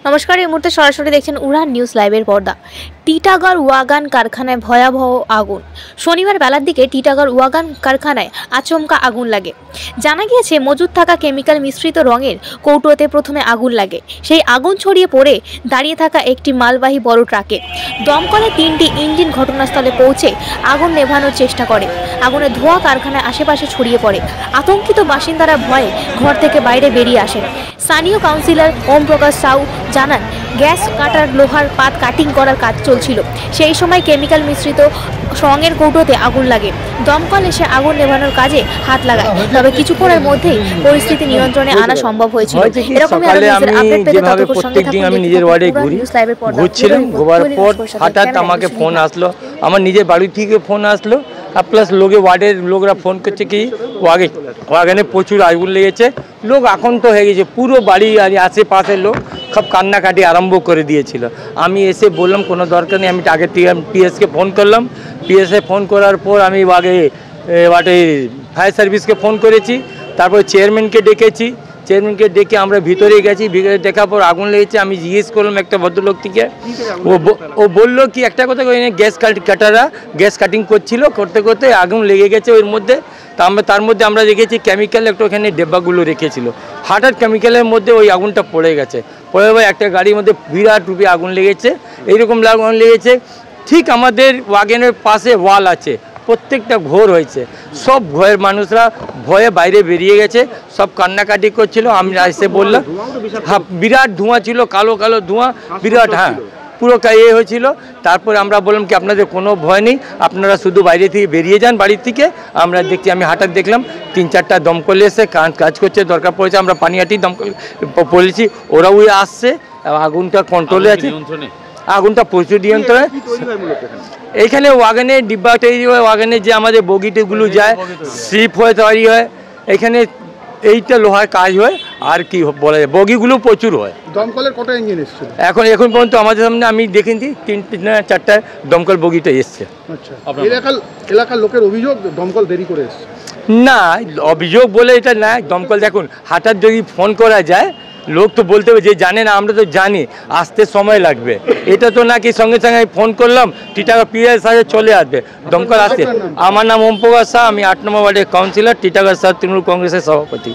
নমস্কার, এই মুহূর্তে সরাসরি দেখছেন উড়ান নিউজ লাইভের পর্দা। টিটাগড় ওয়াগান কারখানায় ভয়াবহ আগুন। শনিবার বেলার দিকে টিটাগড় ওয়াগান কারখানায় আচমকা আগুন লাগে। জানা গিয়েছে, মজুদ থাকা কেমিক্যাল মিশ্রিত রঙের কৌটোতে প্রথমে আগুন লাগে। সেই আগুন ছড়িয়ে পড়ে দাঁড়িয়ে থাকা একটি মালবাহী বড় ট্রাকে। দমকলে 3টি ইঞ্জিন ঘটনাস্থলে পৌঁছে আগুন নেভানোর চেষ্টা করে। আগুনের ধোঁয়া কারখানার আশেপাশে ছড়িয়ে পড়ে। আতঙ্কিত বাসিন্দারা ভয়ে ঘর থেকে বাইরে বেরিয়ে আসেন। স্থানীয় কাউন্সিলর ওম প্রকাশ সাউ জানান, গ্যাস কাটার লোহার পাত কাটিং করার কাজ চলছিল। সেই সময় কেমিক্যাল মিশ্রিত রঙের কৌটোতে আগুন লাগে। দমকল এসে আগুন নেভানোর কাজে হাত লাগায়, তবে কিছুক্ষণের মধ্যেই পরিস্থিতি নিয়ন্ত্রণে আনা সম্ভব হয়েছিল। এরকমই আপডেট পেতে ততক্ষণ সঙ্গে থাকুন। আমি নিজের ওয়ার্ডে ঘুরছিলাম, ঘোরার পর হঠাৎ আমাকে ফোন আসলো, আমার নিজের বাড়ি থেকে ফোন আসলো। প্লাস ওয়ার্ডের লোকরা ফোন করছে কি ওয়াগানে প্রচুর আগুন লেগেছে। লোক আতঙ্ক হয়ে গেছে, পুরো বাড়ি আর আশেপাশের লোক সব কান্নাকাটি আরম্ভ করে দিয়েছিল। আমি এসে বললাম কোনো দরকার নেই, আমি আগে পিএসকে ফোন করলাম। পিএসে ফোন করার পর আমি ওয়ার্ডে ফায়ার সার্ভিসকে ফোন করেছি। তারপর চেয়ারম্যানকে ডেকেছি, চেয়ারম্যানকে ডেকে আমরা ভিতরে গেছি। ভিতরে দেখার পর আগুন লেগেছে। আমি জিজ্ঞেস করলাম একটা ভদ্রলোক থেকে, ও বললো কি একটা কথা, গ্যাস কাটাররা গ্যাস কাটিং করছিল, করতে করতে আগুন লেগে গেছে ওর মধ্যে। তার মধ্যে আমরা দেখেছি কেমিক্যাল একটা ওখানে ডেব্বাগুলো রেখেছিল। হঠাৎ কেমিক্যালের মধ্যে ওই আগুনটা পড়ে গেছে। পড়ে একটা গাড়ির মধ্যে বিরাট রূপে আগুন লেগেছে। এইরকম আগুন লেগেছে। ঠিক আমাদের ওয়াগনের পাশে ওয়াল আছে, প্রত্যেকটা ঘর হয়েছে। সব ঘরের মানুষরা ভয়ে বাইরে বেরিয়ে গেছে, সব কান্নাকাটি করছিল। আমি এসে বললাম, হ্যাঁ বিরাট ধোঁয়া ছিল, কালো কালো ধোঁয়া বিরাট, হ্যাঁ পুরো হয়েছিল। তারপরে আমরা বললাম কি আপনাদের কোনো ভয় নেই, আপনারা শুধু বাইরে থেকে বেরিয়ে যান বাড়ির থেকে। আমরা দেখছি, আমি হঠাৎ দেখলাম 3-4টা দমকল এসে কাজ করছে, দরকার পড়েছে। আমরা পানিহাটি দমকল বলেছি, ওরা আসছে, আগুনটা কন্ট্রোলে আছে, আগুনটা প্রচুর নিয়ন্ত্রণে। এইখানে ওয়াগানে ডিব্বা তৈরি হয়, ওয়াগানে যে আমাদের বগিগুলো যায়, শিপ হয়ে তৈরি হয়। এখানে এইটা লোহার কাজ হয়। আর কি বলা যায়, বগিগুলো প্রচুর হয়। দমকলের কত ইঞ্জিন এসেছিল এখন পর্যন্ত আমাদের সামনে আমি দেখেছি 3-4টা দমকল বগিটা এসছে। আচ্ছা, এলাকার লোকের অভিযোগ দমকল দেরি করে এসছে। না, অভিযোগ বলে এটা না। দমকল দেখুন, হঠাৎ যদি ফোন করা যায়, লোক তো বলতে হবে যে জানে না, আমরা তো জানি আসতে সময় লাগবে। এটা তো নাকি সঙ্গে সঙ্গে ফোন করলাম টিটাগড় পিএস সাথে চলে আসবে, দমকল আসতে। আমার নাম ওম প্রকাশ সাহা, আমি 8 নম্বর ওয়ার্ডের কাউন্সিলর, টিটাগড় সাউথ তৃণমূল কংগ্রেসের সভাপতি।